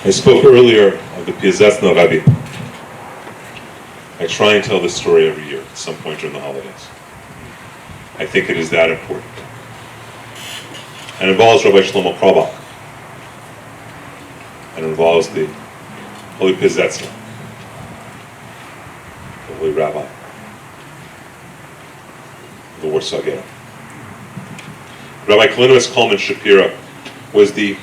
I spoke earlier of the Piazetzna Rebbe. I try and tell this story every year at some point during the holidays. I think it is that important. And it involves Rabbi Shlomo Krabach. And it involves the Holy Piazetzna, the Holy Rabbi, the Warsaw Ghetto. Rabbi Kalinimus Kalman Shapira was the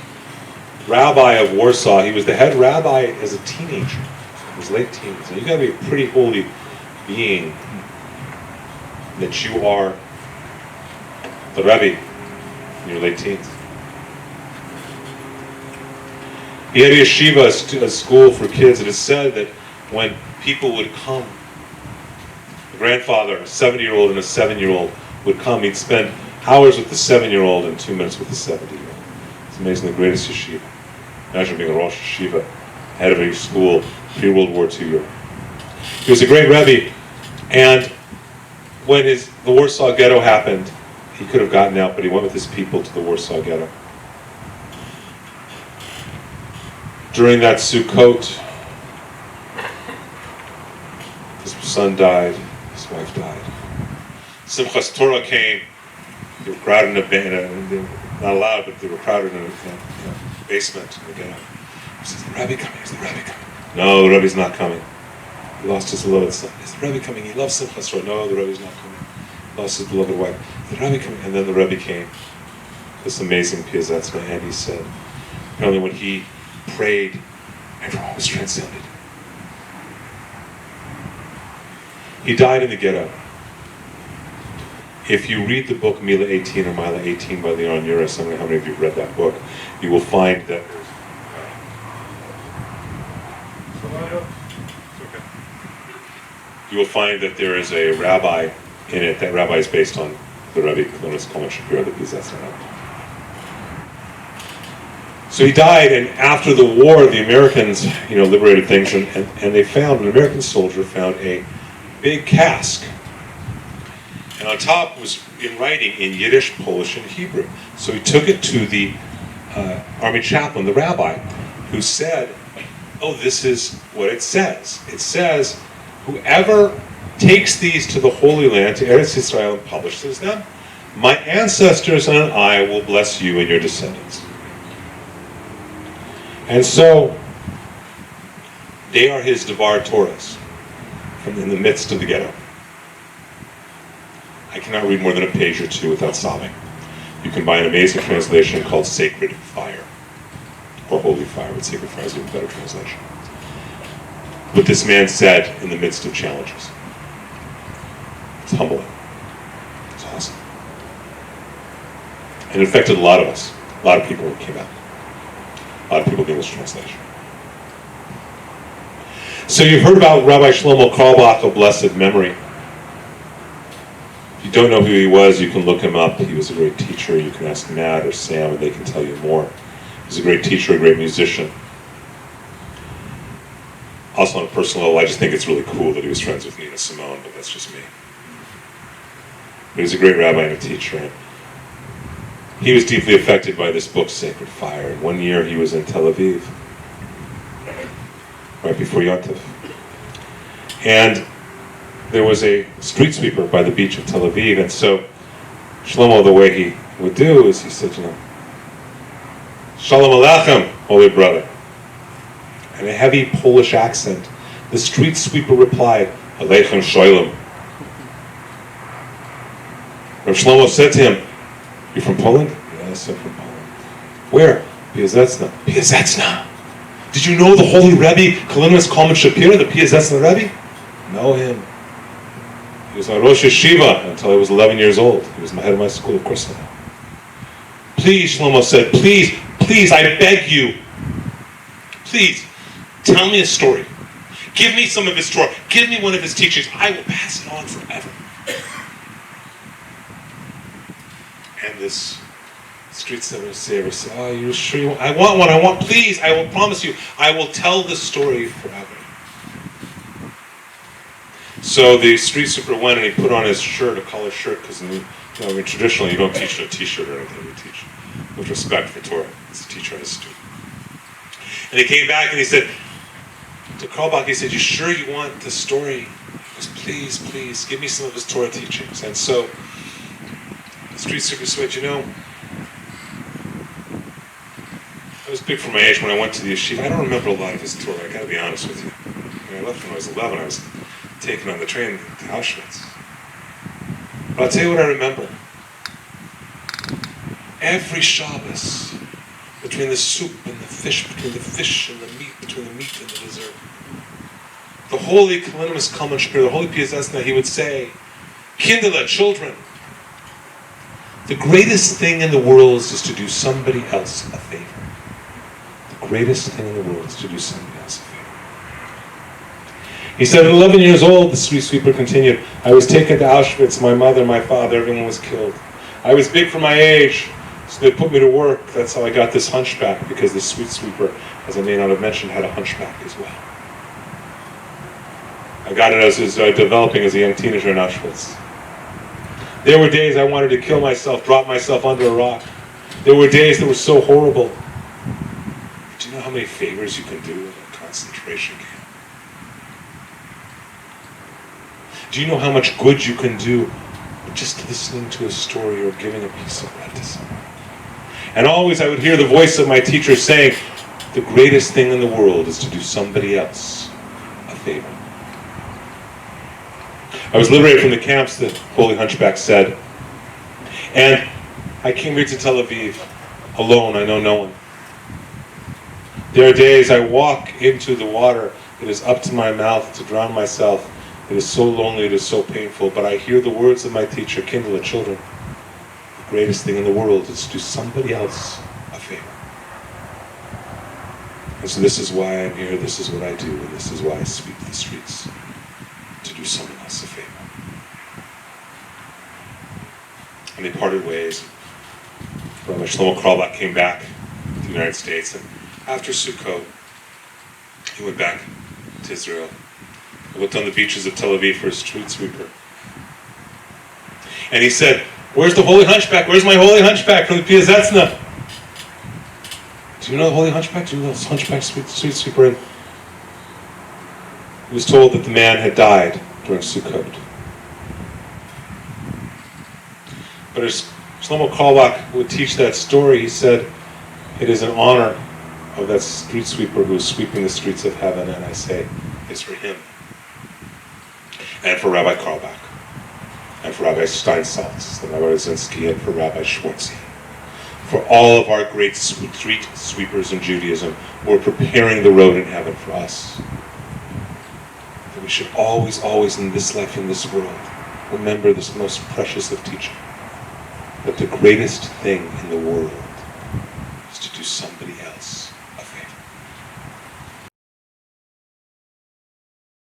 rabbi of Warsaw. He was the head rabbi as a teenager, in his late teens. And you got to be a pretty holy being that you are the Rebbe in your late teens. He had a yeshiva, a school for kids. It is said that when people would come, a grandfather, a 70-year-old and a 7-year-old would come, he'd spend hours with the 7-year-old and 2 minutes with the 70-year-old. It's amazing, the greatest yeshiva. Imagine being a Rosh Yeshiva, head of a school, pre-World War II Europe. He was a great Rebbe, and when the Warsaw Ghetto happened, he could have gotten out, but he went with his people to the Warsaw Ghetto. During that Sukkot, his son died, his wife died. Simchas Torah came. They were crowded in they were not allowed, but they were crowded in a basement in the ghetto. He says, "The Rebbe coming? Is the Rebbe coming?" No, the Rebbe's not coming. He lost his beloved son. Is the Rebbe coming? He loves Simchas Torah. No, the Rebbe's not coming. He lost his beloved wife. Is the Rebbe coming? And then the Rebbe came. This amazing Piazetzna, and he said, apparently when he prayed, everyone was transcended. He died in the ghetto. If you read the book Mila 18 or Mila 18 by Leon Uris, I don't know how many of you have read that book, you will find that there is a rabbi in it. That rabbi is based on the Rebbe Kalinimus Kalman Shapira, the Piazetzna Rebbe. So he died, and after the war, the Americans, liberated things, and they found, an American soldier found a big cask. And on top was in writing in Yiddish, Polish, and Hebrew. So he took it to the army chaplain, the rabbi, who said, "Oh, this is what it says. It says, whoever takes these to the Holy Land, to Eretz Yisrael, and publishes them, my ancestors and I will bless you and your descendants." And so, they are his Devar Torahs from in the midst of the ghetto. I cannot read more than a page or two without sobbing. You can buy an amazing translation called Sacred Fire, or Holy Fire, but Sacred Fire is an even better translation. What this man said in the midst of challenges. It's humbling. It's awesome. And it affected a lot of us. A lot of people came out. A lot of people gave us translation. So you've heard about Rabbi Shlomo Carlebach of blessed memory. If you don't know who he was, you can look him up. He was a great teacher. You can ask Matt or Sam, and they can tell you more. He was a great teacher, a great musician. Also on a personal level, I just think it's really cool that he was friends with Nina Simone, but that's just me. But he was a great rabbi and a teacher. And he was deeply affected by this book, Sacred Fire. And one year he was in Tel Aviv, right before Yontif. And there was a street sweeper by the beach of Tel Aviv, and so Shlomo, the way he would do is he said, "Shalom Aleichem, holy brother." In a heavy Polish accent, the street sweeper replied, "Aleichem Shalom." Rav Shlomo said to him, "You're from Poland?" "Yes, I'm from Poland." "Where?" "Piazetzna." "Piazetzna? Did you know the holy Rebbe, Kalinimus Kalman Shapira, the Piazetzna Rebbe?" "Know him. He was my Rosh Yeshiva until I was 11 years old. He was the head of my school, of course I know." "Please," Shlomo said, please, I beg you, please, tell me a story. Give me some of his Torah. Give me one of his teachings. I will pass it on forever." And this street saver said, "Oh, you're sure you want? I want one. Please, I will promise you, I will tell the story forever." So the street sweeper went and he put on his shirt, a collared shirt, because traditionally you don't teach in a t-shirt or anything. You teach with respect for Torah as a teacher and a student. And he came back and he said to Karlbach, he said, "You sure you want the story?" He goes, "Please, please, give me some of his Torah teachings." And so the street sweeper said, "You know, I was big for my age when I went to the yeshiva. I don't remember a lot of his Torah, I gotta be honest with you. When I left when I was 11, I was taken on the train to Auschwitz. But I'll tell you what I remember. Every Shabbos, between the soup and the fish, between the fish and the meat, between the meat and the dessert, the holy Kalinimus Kalman Shapir, the holy Piazesna, he would say, "Kindle, children, the greatest thing in the world is to do somebody else a favor. The greatest thing in the world is to do somebody else a favor." He said, at 11 years old, the street sweeper continued, "I was taken to Auschwitz, my mother, my father, everyone was killed. I was big for my age, so they put me to work. That's how I got this hunchback, because the street sweeper, as I may not have mentioned, had a hunchback as well. I got it as I was developing as a young teenager in Auschwitz. There were days I wanted to kill myself, drop myself under a rock. There were days that were so horrible. Do you know how many favors you can do in a concentration camp? Do you know how much good you can do just listening to a story or giving a piece of bread to someone?" And always I would hear the voice of my teacher saying, "The greatest thing in the world is to do somebody else a favor." I was liberated from the camps, the Holy Hunchback said, and I came here to Tel Aviv alone. I know no one. There are days I walk into the water. It is up to my mouth to drown myself. It is so lonely, it is so painful, but I hear the words of my teacher, "Kindle, children, the greatest thing in the world is to do somebody else a favor." And so this is why I'm here, this is what I do, and this is why I sweep the streets, to do someone else a favor. And they parted ways. Rabbi Shlomo Karlbach came back to the United States, and after Sukkot, he went back to Israel. I looked on the beaches of Tel Aviv for a street sweeper. And he said, "Where's the Holy Hunchback? Where's my Holy Hunchback from the Piazetzna?" Do you know the Holy Hunchback? Do you know the Hunchback street sweeper? And he was told that the man had died during Sukkot. But as Shlomo Karlbach would teach that story, he said, it is in honor of that street sweeper who is sweeping the streets of heaven, and I say, it's for him. And for Rabbi Karlbach, and for Rabbi Steinsaltz, and Rabbi Rosinski, and for Rabbi Schwartzy. For all of our great street sweepers in Judaism who are preparing the road in heaven for us. That we should always, always in this life, in this world, remember this most precious of teaching. That the greatest thing in the world is to do somebody else